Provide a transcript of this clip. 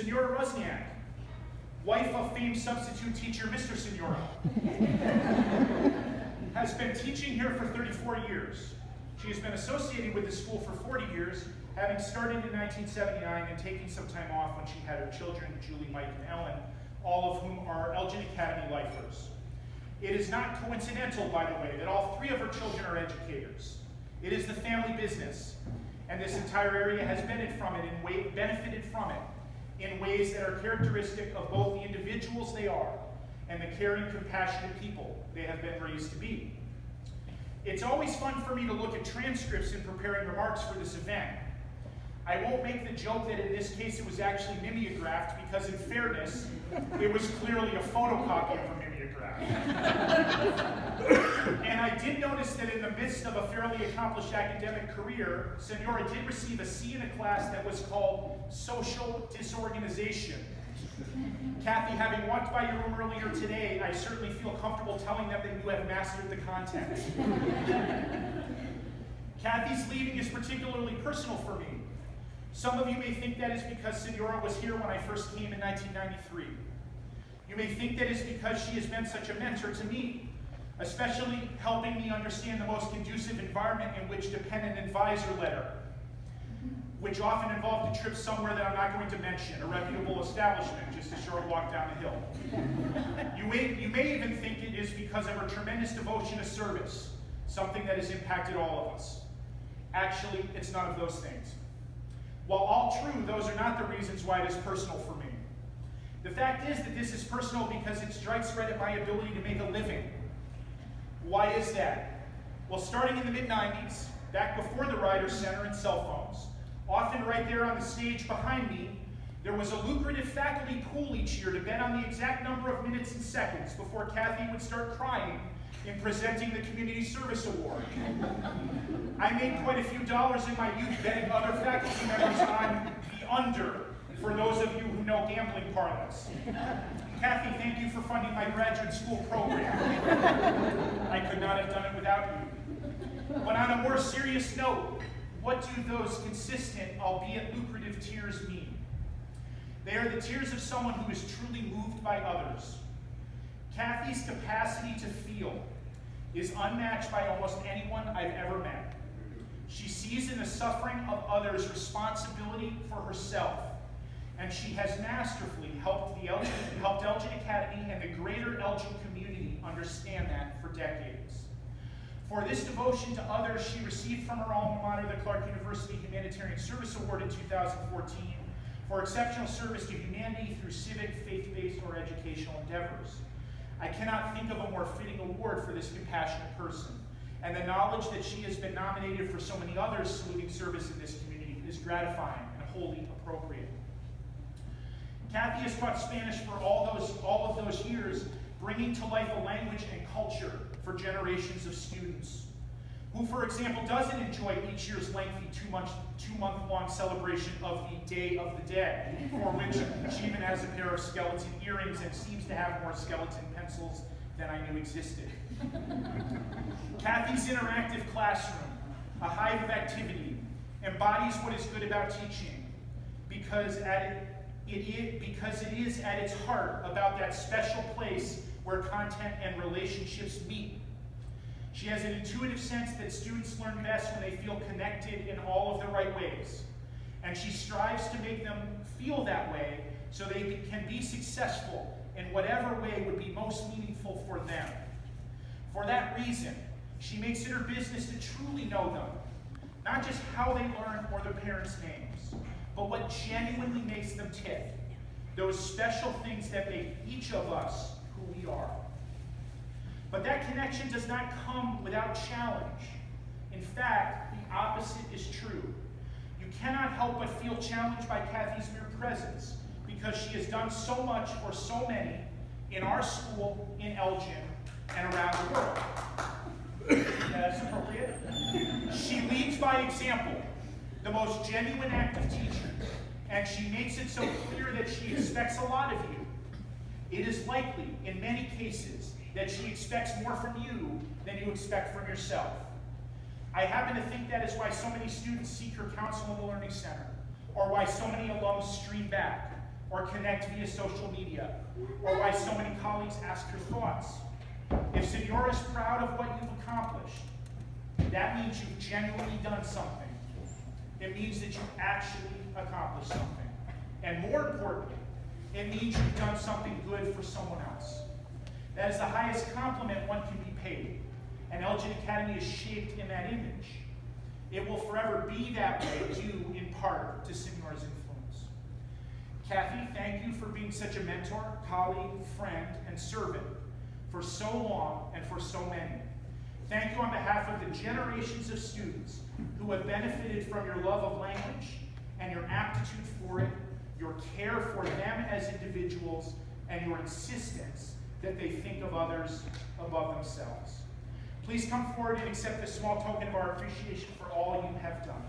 Senora Rusniak, wife of famed substitute teacher Mr. Senora, has been teaching here for 34 years. She has been associated with the school for 40 years, having started in 1979 and taking some time off when she had her children, Julie, Mike, and Ellen, all of whom are Elgin Academy lifers. It is not coincidental, by the way, that all three of her children are educators. It is the family business, and this entire area has benefited from it in ways that are characteristic of both the individuals they are and the caring, compassionate people they have been raised to be. It's always fun for me to look at transcripts in preparing remarks for this event. I won't make the joke that in this case it was actually mimeographed because, in fairness, it was clearly a photocopy of a mimeograph. And I did notice that in the midst of a fairly accomplished academic career, Senora did receive a C in a class that was called Social Disorganization. Kathy, having walked by your room earlier today, I certainly feel comfortable telling them that you have mastered the content. Kathy's leaving is particularly personal for me. Some of you may think that is because Senora was here when I first came in 1993. You may think that is because she has been such a mentor to me, especially helping me understand the most conducive environment in which to pen an advisor letter, which often involved a trip somewhere that I'm not going to mention, a reputable establishment just a short walk down the hill. You may even think it is because of her tremendous devotion to service, something that has impacted all of us. Actually, it's none of those things. While all true, those are not the reasons why it is personal for me. The fact is that this is personal because it strikes right at my ability to make a living. Why is that? Well, starting in the mid-90s, back before the Ryder Center and cell phones, often right there on the stage behind me, there was a lucrative faculty pool each year to bet on the exact number of minutes and seconds before Kathy would start crying in presenting the Community Service Award. I made quite a few dollars in my youth betting other faculty members on the under, for those of you who know gambling parlance. Kathy, thank you for funding my graduate school program. I could not have done it without you. But on a more serious note, what do those consistent, albeit lucrative tears mean? They are the tears of someone who is truly moved by others. Kathy's capacity to feel is unmatched by almost anyone I've ever met. She sees in the suffering of others responsibility for herself, and she has masterfully helped Elgin Academy and the greater Elgin community understand that for decades. For this devotion to others, she received from her alma mater the Clark University Humanitarian Service Award in 2014 for exceptional service to humanity through civic, faith-based, or educational endeavors. I cannot think of a more fitting award for this compassionate person, and the knowledge that she has been nominated for so many others saluting service in this community is gratifying and wholly appropriate. Kathy has taught Spanish for all of those years, bringing to life a language and culture for generations of students, who, for example, doesn't enjoy each year's lengthy two-month-long celebration of the Day of the Dead, for which she even has a pair of skeleton earrings and seems to have more skeleton pencils than I knew existed. Kathy's interactive classroom, a hive of activity, embodies what is good about teaching, because it is at its heart about that special place where content and relationships meet. She has an intuitive sense that students learn best when they feel connected in all of the right ways, and she strives to make them feel that way so they can be successful in whatever way would be most meaningful for them. For that reason, she makes it her business to truly know them, not just how they learn or their parents' names, but what genuinely makes them tick, those special things that make each of us who we are. But that connection does not come without challenge. In fact, the opposite is true. You cannot help but feel challenged by Kathy's mere presence, because she has done so much for so many in our school, in Elgin, and around the world. That's appropriate. She leads by example, the most genuine act of teaching, and she makes it so clear that she expects a lot of you. It is likely, in many cases, that she expects more from you than you expect from yourself. I happen to think that is why so many students seek her counsel in the Learning Center, or why so many alums stream back, or connect via social media, or why so many colleagues ask your thoughts. If Senora is proud of what you've accomplished, that means you've genuinely done something. It means that you've actually accomplished something. And more importantly, it means you've done something good for someone else. That is the highest compliment one can be paid. And Elgin Academy is shaped in that image. It will forever be that way due in part to Senora's influence. Kathy, thank you for being such a mentor, colleague, friend, and servant for so long and for so many. Thank you on behalf of the generations of students who have benefited from your love of language and your aptitude for it, your care for them as individuals, and your insistence that they think of others above themselves. Please come forward and accept this small token of our appreciation for all you have done.